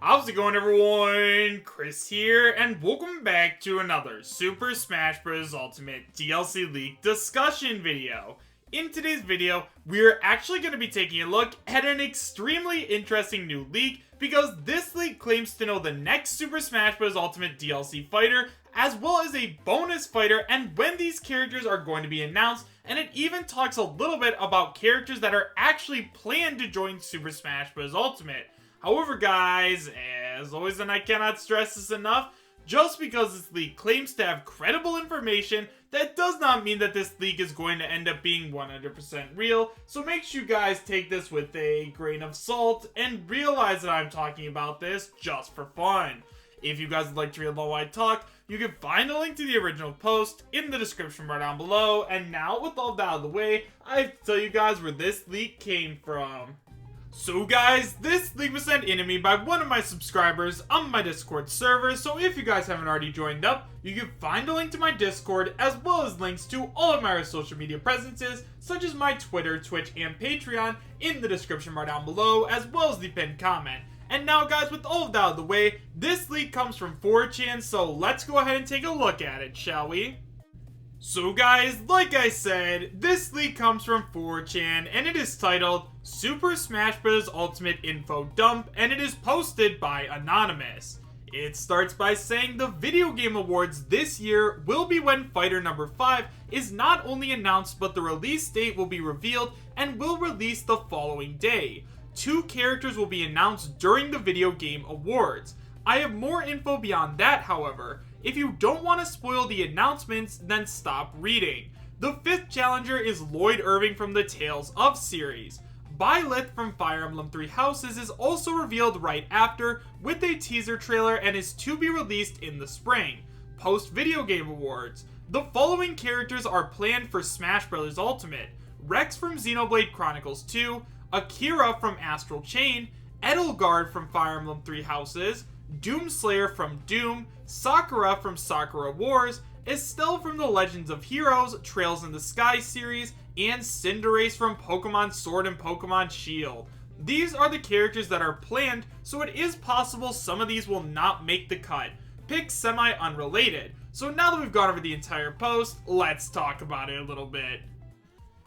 How's it going, everyone? Chris here, and welcome back to another Super Smash Bros. Ultimate DLC leak discussion video. In today's video, we're actually going to be taking a look at an extremely interesting new leak, because this leak claims to know the next Super Smash Bros. Ultimate DLC fighter, as well as a bonus fighter, and when these characters are going to be announced, and it even talks a little bit about characters that are actually planned to join Super Smash Bros. Ultimate. However, guys, as always, and I cannot stress this enough, just because this leak claims to have credible information, that does not mean that this leak is going to end up being 100% real, so make sure you guys take this with a grain of salt and realize that I'm talking about this just for fun. If you guys would like to read while I talk, you can find a link to the original post in the description right down below, and now with all that out of the way, I have to tell you guys where this leak came from. So guys, this leak was sent in to me by one of my subscribers on my Discord server, so if you guys haven't already joined up, you can find a link to my Discord as well as links to all of my social media presences, such as my Twitter, Twitch, and Patreon in the description right down below, as well as the pinned comment. And now guys, with all of that out of the way, this leak comes from 4chan, so let's go ahead and take a look at it, shall we? So guys, like I said, this leak comes from 4chan, and it is titled Super Smash Bros. Ultimate Info Dump, and it is posted by Anonymous. It starts by saying the Video Game Awards this year will be when Fighter number 5 is not only announced, but the release date will be revealed and will release the following day. 2 characters will be announced during the Video Game Awards. I have more info beyond that, however. If you don't want to spoil the announcements, then stop reading. The 5th challenger is Lloyd Irving from the Tales of series. Byleth from Fire Emblem Three Houses is also revealed right after, with a teaser trailer, and is to be released in the spring, post Video Game Awards. The following characters are planned for Smash Bros. Ultimate: Rex from Xenoblade Chronicles 2, Akira from Astral Chain, Edelgard from Fire Emblem Three Houses, Doomslayer from Doom, Sakura from Sakura Wars, Estelle from the Legends of Heroes Trails in the Sky series, and Cinderace from Pokemon Sword and Pokemon Shield. These are the characters that are planned, so it is possible some of these will not make the cut. Pick semi-unrelated. So now that we've gone over the entire post, let's talk about it a little bit.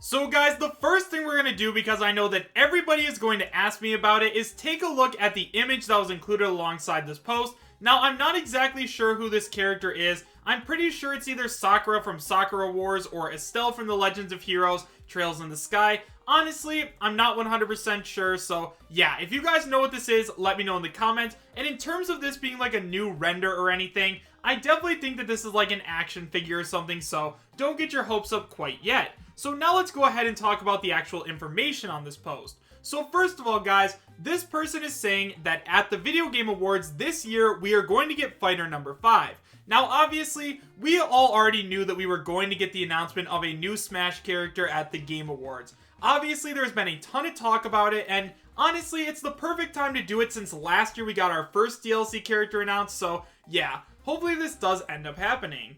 So guys, the first thing we're going to do, because I know that everybody is going to ask me about it, is take a look at the image that was included alongside this post. Now, I'm not exactly sure who this character is. I'm pretty sure it's either Sakura from Sakura Wars or Estelle from the Legends of Heroes Trails in the Sky. Honestly, I'm not 100% sure, so yeah, if you guys know what this is, let me know in the comments. And in terms of this being like a new render or anything, I definitely think that this is like an action figure or something, so don't get your hopes up quite yet. So now let's go ahead and talk about the actual information on this post. So first of all, guys, this person is saying that at the Video Game Awards this year, we are going to get Fighter number 5. Now, obviously, we all already knew that we were going to get the announcement of a new Smash character at the Game Awards. Obviously, there's been a ton of talk about it, and honestly, it's the perfect time to do it since last year we got our first DLC character announced, so yeah, hopefully this does end up happening.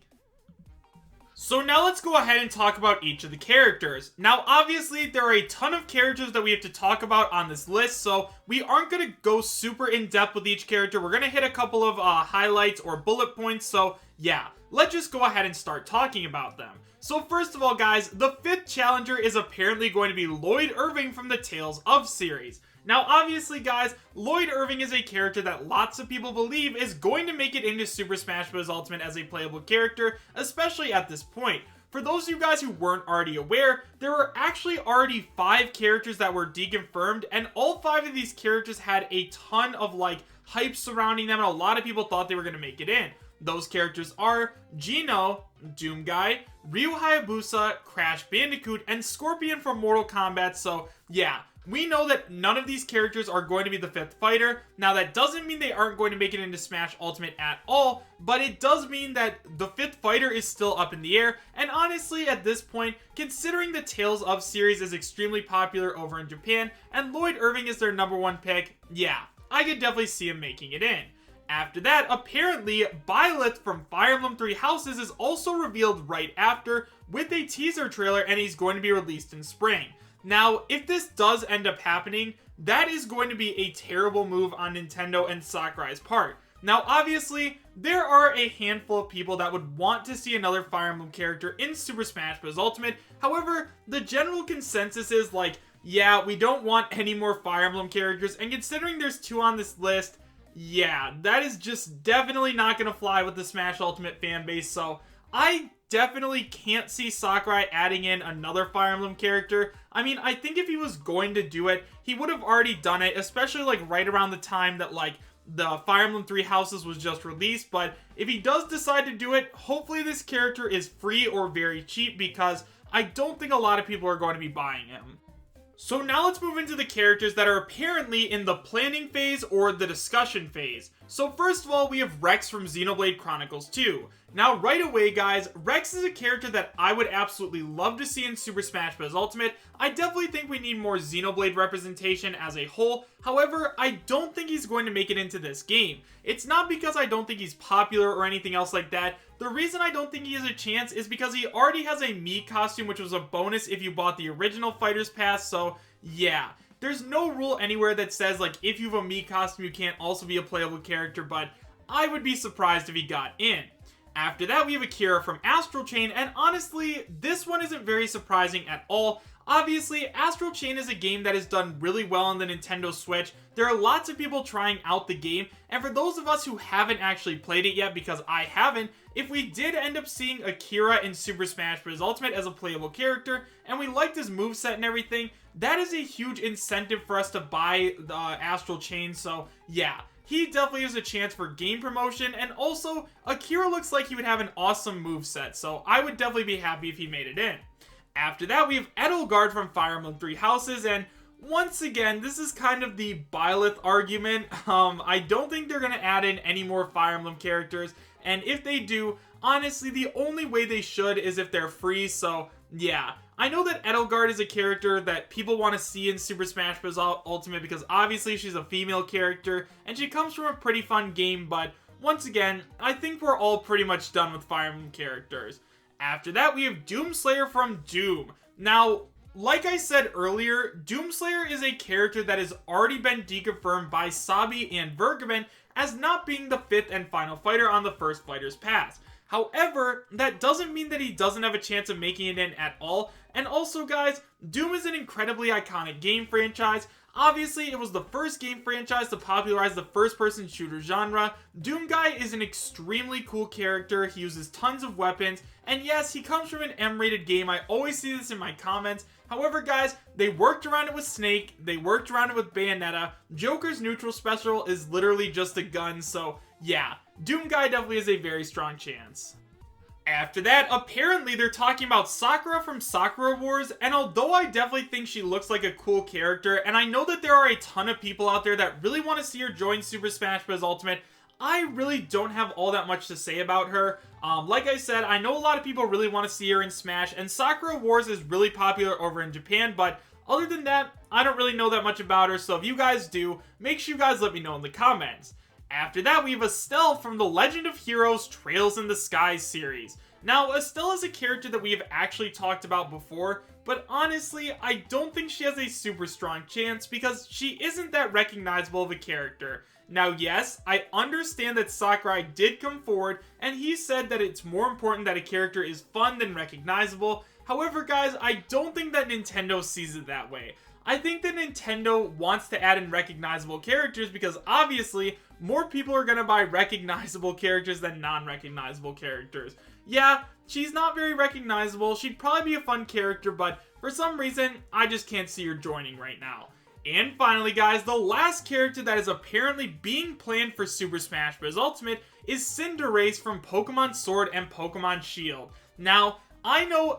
So now let's go ahead and talk about each of the characters. Now obviously there are a ton of characters that we have to talk about on this list, so we aren't going to go super in depth with each character. We're going to hit a couple of highlights or bullet points, so yeah, let's just go ahead and start talking about them. So first of all, guys, the 5th challenger is apparently going to be Lloyd Irving from the Tales of series. Now obviously, guys, Lloyd Irving is a character that lots of people believe is going to make it into Super Smash Bros. Ultimate as a playable character, especially at this point. For those of you guys who weren't already aware, there were actually already 5 characters that were deconfirmed, and all 5 of these characters had a ton of like hype surrounding them, and a lot of people thought they were going to make it in. Those characters are Gino, Doom Guy, Ryu Hayabusa, Crash Bandicoot, and Scorpion from Mortal Kombat, so yeah. We know that none of these characters are going to be the 5th fighter. Now that doesn't mean they aren't going to make it into Smash Ultimate at all, but it does mean that the 5th fighter is still up in the air, and honestly at this point, considering the Tales of series is extremely popular over in Japan, and Lloyd Irving is their #1 pick, yeah, I could definitely see him making it in. After that, apparently, Byleth from Fire Emblem Three Houses is also revealed right after with a teaser trailer, and he's going to be released in spring. Now, if this does end up happening, that is going to be a terrible move on Nintendo and Sakurai's part. Now, obviously, there are a handful of people that would want to see another Fire Emblem character in Super Smash Bros. Ultimate. However, the general consensus is like, yeah, we don't want any more Fire Emblem characters, and considering there's 2 on this list, yeah, that is just definitely not going to fly with the Smash Ultimate fan base, so I definitely can't see Sakurai adding in another Fire Emblem character. I mean, I think if he was going to do it, he would have already done it, especially like right around the time that like the Fire Emblem Three Houses was just released. But if he does decide to do it, hopefully this character is free or very cheap, because I don't think a lot of people are going to be buying him. So now let's move into the characters that are apparently in the planning phase or the discussion phase. So first of all, we have Rex from Xenoblade Chronicles 2. Now right away guys, Rex is a character that I would absolutely love to see in Super Smash Bros. Ultimate. I definitely think we need more Xenoblade representation as a whole. However, I don't think he's going to make it into this game. It's not because I don't think he's popular or anything else like that. The reason I don't think he has a chance is because he already has a Mii costume, which was a bonus if you bought the original Fighter's Pass, so yeah. There's no rule anywhere that says, like, if you have a Mii costume, you can't also be a playable character, but I would be surprised if he got in. After that, we have Akira from Astral Chain, and honestly, this one isn't very surprising at all. Obviously, Astral Chain is a game that has done really well on the Nintendo Switch. There are lots of people trying out the game, and for those of us who haven't actually played it yet, because I haven't, if we did end up seeing Akira in Super Smash Bros. Ultimate as a playable character, and we liked his moveset and everything, that is a huge incentive for us to buy the Astral Chain, so yeah. He definitely has a chance for game promotion, and also, Akira looks like he would have an awesome moveset, so I would definitely be happy if he made it in. After that, we have Edelgard from Fire Emblem Three Houses, and once again, this is kind of the Byleth argument. I don't think they're going to add in any more Fire Emblem characters, and if they do, honestly, the only way they should is if they're free, so yeah. I know that Edelgard is a character that people want to see in Super Smash Bros. Ultimate because obviously she's a female character, and she comes from a pretty fun game, but once again, I think we're all pretty much done with Fire Emblem characters. After that, we have Doomslayer from Doom. Now, like I said earlier, Doomslayer is a character that has already been deconfirmed by Sabi and Vergaben as not being the 5th and final fighter on the first Fighter's Pass. However, that doesn't mean that he doesn't have a chance of making it in at all. And also, guys, Doom is an incredibly iconic game franchise. Obviously, it was the first game franchise to popularize the first-person shooter genre. Doom Guy is an extremely cool character. He uses tons of weapons. And yes, he comes from an M-rated game. I always see this in my comments. However, guys, they worked around it with Snake. They worked around it with Bayonetta. Joker's neutral special is literally just a gun, so yeah. Doom Guy definitely has a very strong chance. After that, apparently they're talking about Sakura from Sakura Wars, and although I definitely think she looks like a cool character, and I know that there are a ton of people out there that really want to see her join Super Smash Bros. Ultimate, I really don't have all that much to say about her. Like I said, I know a lot of people really want to see her in Smash, and Sakura Wars is really popular over in Japan, but other than that, I don't really know that much about her, so if you guys do, make sure you guys let me know in the comments. After that, we have Estelle from the Legend of Heroes Trails in the Skies series. Now, Estelle is a character that we have actually talked about before, but honestly, I don't think she has a super strong chance because she isn't that recognizable of a character. Now, yes, I understand that Sakurai did come forward, and he said that it's more important that a character is fun than recognizable. However, guys, I don't think that Nintendo sees it that way. I think that Nintendo wants to add in recognizable characters because obviously more people are going to buy recognizable characters than non-recognizable characters. Yeah, she's not very recognizable. She'd probably be a fun character, but for some reason, I just can't see her joining right now. And finally, guys, the last character that is apparently being planned for Super Smash Bros. Ultimate is Cinderace from Pokemon Sword and Pokemon Shield. Now, I know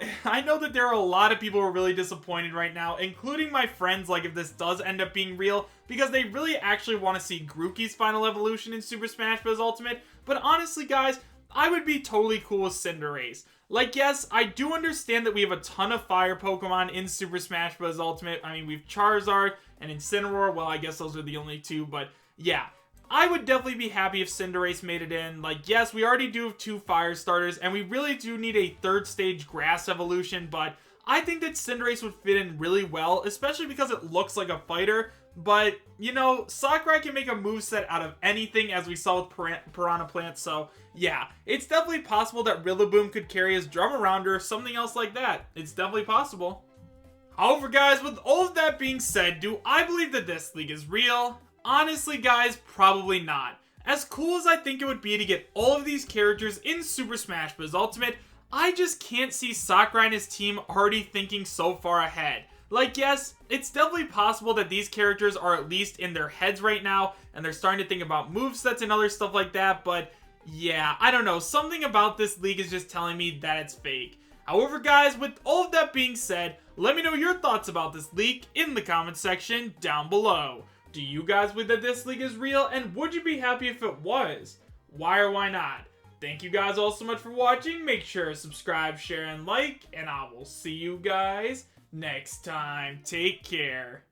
that there are a lot of people who are really disappointed right now, including my friends, like if this does end up being real, because they really actually want to see Grookey's final evolution in Super Smash Bros. Ultimate, but honestly, guys, I would be totally cool with Cinderace. Like, yes, I do understand that we have a ton of fire Pokemon in Super Smash Bros. Ultimate. I mean, we've Charizard and Incineroar. Well, I guess those are the only two, but yeah. I would definitely be happy if Cinderace made it in. Like, yes, we already do have 2 fire starters, and we really do need a 3rd stage grass evolution, but I think that Cinderace would fit in really well, especially because it looks like a fighter. But, you know, Sakurai can make a moveset out of anything, as we saw with Piranha Plant, so yeah, it's definitely possible that Rillaboom could carry his drum around or something else like that. It's definitely possible. However, guys, with all of that being said, do I believe that this league is real? Honestly, guys, probably not. As cool as I think it would be to get all of these characters in Super Smash Bros. Ultimate, I just can't see Sakurai and his team already thinking so far ahead. Like, yes, it's definitely possible that these characters are at least in their heads right now, and they're starting to think about movesets and other stuff like that, but yeah, I don't know, something about this league is just telling me that it's fake. However, guys, with all of that being said, let me know your thoughts about this leak in the comment section down below. Do you guys believe that this league is real, and would you be happy if it was? Why or why not? Thank you guys all so much for watching. Make sure to subscribe, share, and like, and I will see you guys next time. Take care.